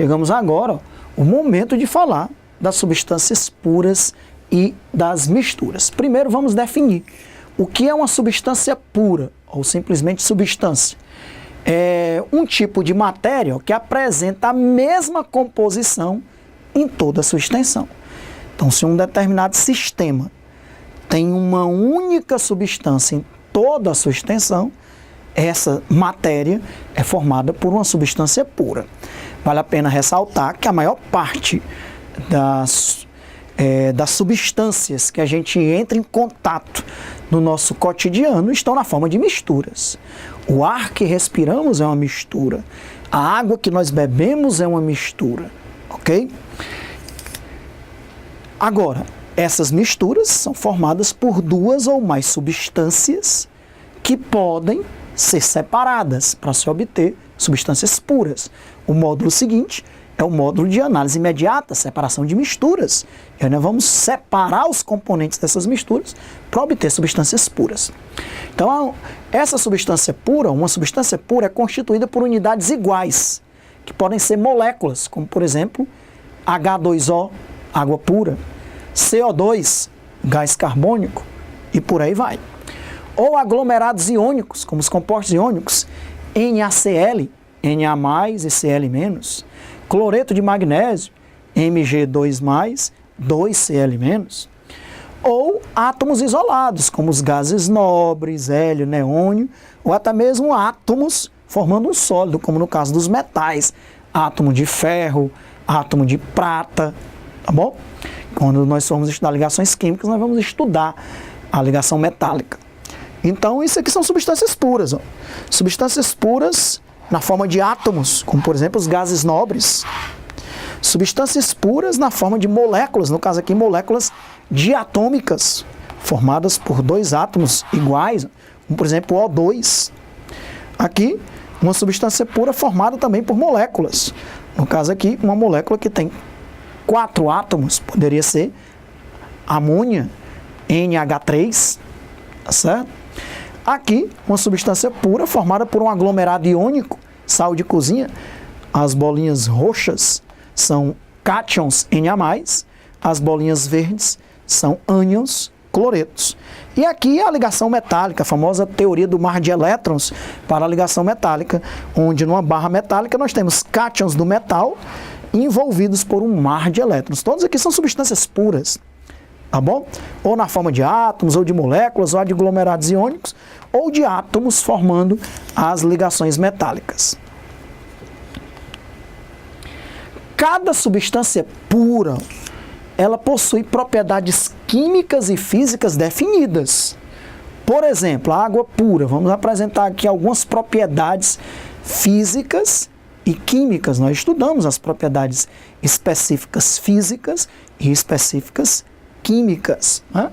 chegamos agora ao momento de falar das substâncias puras e das misturas. Primeiro vamos definir o que é uma substância pura, ou simplesmente substância. É um tipo de matéria que apresenta a mesma composição em toda a sua extensão. Então, se um determinado sistema tem uma única substância em toda a sua extensão, essa matéria é formada por uma substância pura. Vale a pena ressaltar que a maior parte das substâncias que a gente entra em contato no nosso cotidiano estão na forma de misturas. O ar que respiramos é uma mistura. A água que nós bebemos é uma mistura. Ok? Agora, essas misturas são formadas por duas ou mais substâncias que podem ser separadas para se obter substâncias puras. O módulo seguinte é o módulo de análise imediata, separação de misturas. E aí nós vamos separar os componentes dessas misturas para obter substâncias puras. Então, essa substância pura, uma substância pura é constituída por unidades iguais, que podem ser moléculas, como por exemplo, H2O, água pura, CO2, gás carbônico, e por aí vai. Ou aglomerados iônicos, como os compostos iônicos, NaCl, Na+, e Cl-, cloreto de magnésio, Mg2+, 2Cl-, ou átomos isolados, como os gases nobres, hélio, neônio, ou até mesmo átomos formando um sólido, como no caso dos metais, átomo de ferro, átomo de prata, tá bom? Quando nós formos estudar ligações químicas, nós vamos estudar a ligação metálica. Então, isso aqui são substâncias puras. Ó. Substâncias puras na forma de átomos, como por exemplo os gases nobres. Substâncias puras na forma de moléculas, no caso aqui moléculas diatômicas, formadas por dois átomos iguais, como por exemplo o O2. Aqui, uma substância pura formada também por moléculas. No caso aqui, uma molécula que tem 4 átomos, poderia ser amônia, NH3, tá certo? Aqui, uma substância pura formada por um aglomerado iônico, sal de cozinha. As bolinhas roxas são cátions Na+, as bolinhas verdes são ânions, cloretos. E aqui a ligação metálica, a famosa teoria do mar de elétrons para a ligação metálica, onde numa barra metálica nós temos cátions do metal envolvidos por um mar de elétrons. Todos aqui são substâncias puras, tá bom? Ou na forma de átomos, ou de moléculas, ou de aglomerados iônicos, ou de átomos formando as ligações metálicas. Cada substância pura, ela possui propriedades químicas e físicas definidas. Por exemplo, a água pura, vamos apresentar aqui algumas propriedades físicas e químicas. Nós estudamos as propriedades específicas físicas e específicas químicas. Né?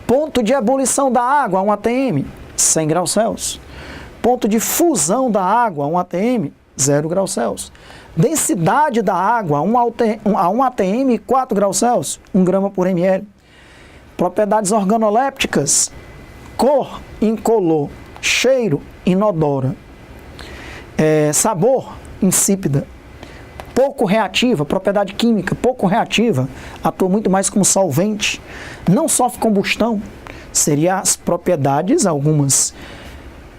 Ponto de ebulição da água, 1 atm, 100 graus Celsius. Ponto de fusão da água, 1 atm, 0 graus Celsius. Densidade da água, 1 atm, 4 graus Celsius, 1 grama por ml. Propriedades organolépticas, cor, incolor, cheiro, inodora. Sabor, insípida. Pouco reativa, propriedade química, pouco reativa, atua muito mais como solvente. Não sofre combustão, seriam as propriedades, algumas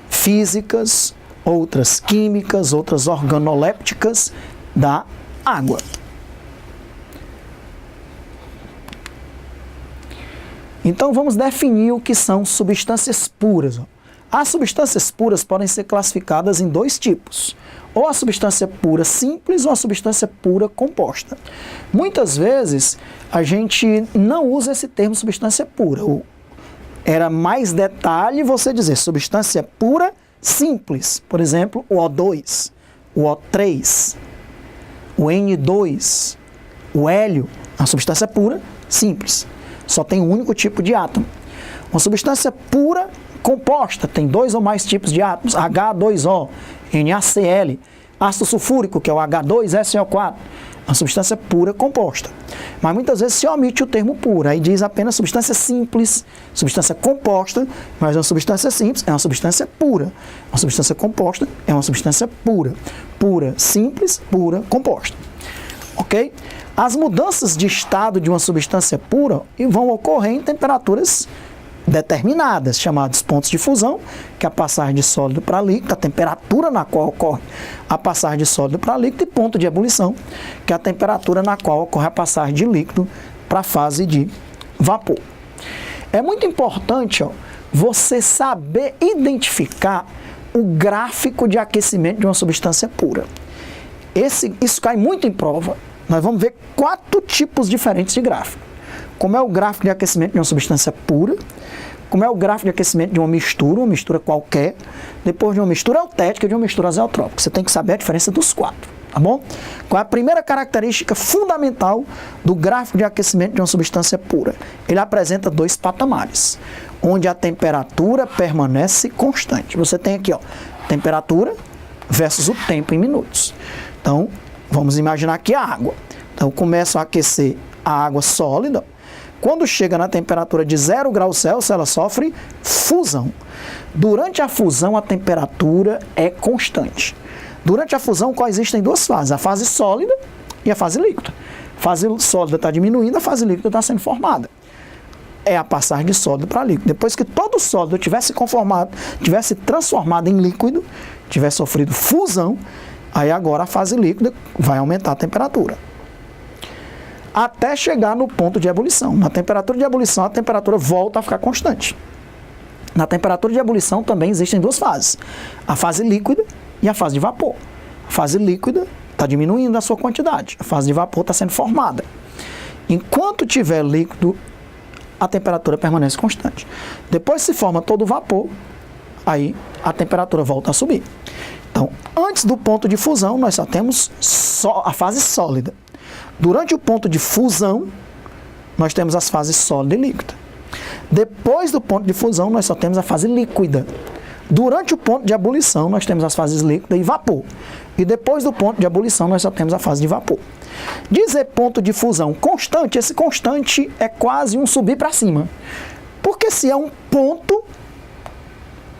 físicas, outras químicas, outras organolépticas da água. Então vamos definir o que são substâncias puras. As substâncias puras podem ser classificadas em 2 tipos. Ou a substância pura simples ou a substância pura composta. Muitas vezes a gente não usa esse termo substância pura. Era mais detalhe você dizer substância pura simples. Por exemplo, o O2, o O3, o N2, o hélio, a substância pura simples. Só tem um único tipo de átomo. Uma substância pura composta tem 2 ou mais tipos de átomos, H2O, NaCl, ácido sulfúrico, que é o H2SO4, uma substância pura composta. Mas muitas vezes se omite o termo pura, aí diz apenas substância simples, substância composta, mas uma substância simples é uma substância pura. Uma substância composta é uma substância pura. Pura, simples, pura, composta. ok? As mudanças de estado de uma substância pura vão ocorrer em temperaturas determinadas, chamados pontos de fusão, que é a passagem de sólido para líquido, a temperatura na qual ocorre a passagem de sólido para líquido, e ponto de ebulição, que é a temperatura na qual ocorre a passagem de líquido para a fase de vapor. É muito importante, você saber identificar o gráfico de aquecimento de uma substância pura. Isso cai muito em prova. Nós vamos ver 4 tipos diferentes de gráfico. Como é o gráfico de aquecimento de uma substância pura, como é o gráfico de aquecimento de uma mistura qualquer, depois de uma mistura eutética e de uma mistura azeotrópica. Você tem que saber a diferença dos 4, tá bom? Qual é a primeira característica fundamental do gráfico de aquecimento de uma substância pura? Ele apresenta 2 patamares, onde a temperatura permanece constante. Você tem aqui, temperatura versus o tempo em minutos. Então, vamos imaginar aqui a água. Então, eu começo a aquecer a água sólida. Quando chega na temperatura de 0 graus Celsius, ela sofre fusão. Durante a fusão, a temperatura é constante. Durante a fusão, coexistem 2 fases, a fase sólida e a fase líquida. A fase sólida está diminuindo, a fase líquida está sendo formada. É a passagem de sólido para líquido. Depois que todo o sólido tivesse transformado em líquido, tivesse sofrido fusão, aí agora a fase líquida vai aumentar a temperatura, até chegar no ponto de ebulição. Na temperatura de ebulição, a temperatura volta a ficar constante. Na temperatura de ebulição também existem 2 fases, a fase líquida e a fase de vapor. A fase líquida está diminuindo a sua quantidade, a fase de vapor está sendo formada. Enquanto tiver líquido, a temperatura permanece constante. Depois se forma todo o vapor, aí a temperatura volta a subir. Então, antes do ponto de fusão, nós só temos a fase sólida. Durante o ponto de fusão, nós temos as fases sólida e líquida. Depois do ponto de fusão, nós só temos a fase líquida. Durante o ponto de ebulição, nós temos as fases líquida e vapor. E depois do ponto de ebulição, nós só temos a fase de vapor. Dizer ponto de fusão constante, esse constante é quase um subir para cima. Porque se é um ponto,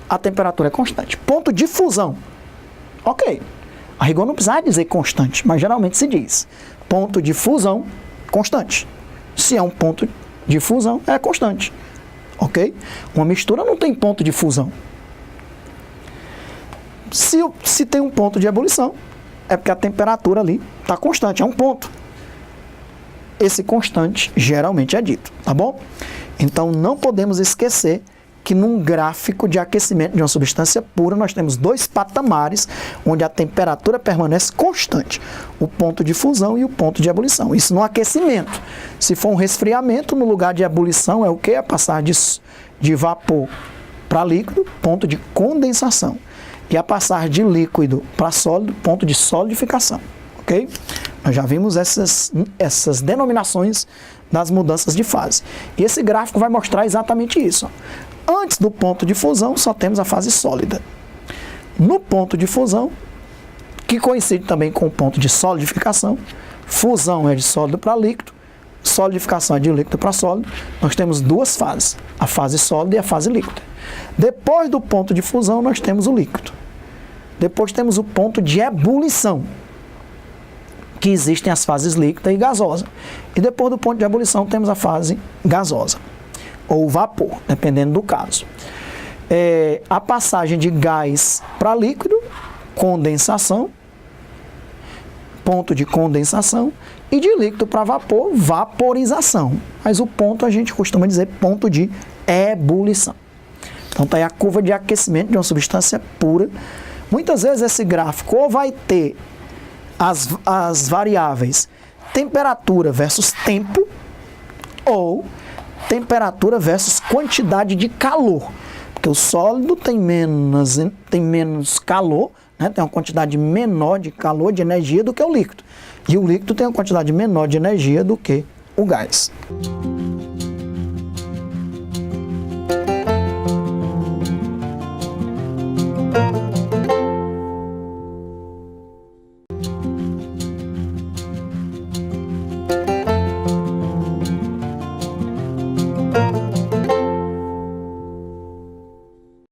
a temperatura é constante. Ponto de fusão, ok. A rigor não precisa dizer constante, mas geralmente se diz ponto de fusão constante. Se é um ponto de fusão, é constante, ok? Uma mistura não tem ponto de fusão. Se tem um ponto de ebulição, é porque a temperatura ali está constante, é um ponto. Esse constante geralmente é dito, tá bom? Então não podemos esquecer que num gráfico de aquecimento de uma substância pura, nós temos 2 patamares onde a temperatura permanece constante, o ponto de fusão e o ponto de ebulição. Isso no aquecimento. Se for um resfriamento, no lugar de ebulição é o que? A passagem de vapor para líquido, ponto de condensação. E a passagem de líquido para sólido, ponto de solidificação. Ok? Nós já vimos essas denominações das mudanças de fase. E esse gráfico vai mostrar exatamente isso. Antes do ponto de fusão, só temos a fase sólida. No ponto de fusão, que coincide também com o ponto de solidificação, fusão é de sólido para líquido, solidificação é de líquido para sólido, nós temos 2 fases, a fase sólida e a fase líquida. Depois do ponto de fusão, nós temos o líquido. Depois temos o ponto de ebulição, que existem as fases líquida e gasosa. E depois do ponto de ebulição, temos a fase gasosa, ou vapor, dependendo do caso. A passagem de gás para líquido, condensação, ponto de condensação, e de líquido para vapor, vaporização. Mas o ponto a gente costuma dizer ponto de ebulição. Então está aí a curva de aquecimento de uma substância pura. Muitas vezes esse gráfico ou vai ter as variáveis temperatura versus tempo, ou temperatura versus quantidade de calor. Porque o sólido tem menos calor, né? Tem uma quantidade menor de calor, de energia do que o líquido. E o líquido tem uma quantidade menor de energia do que o gás.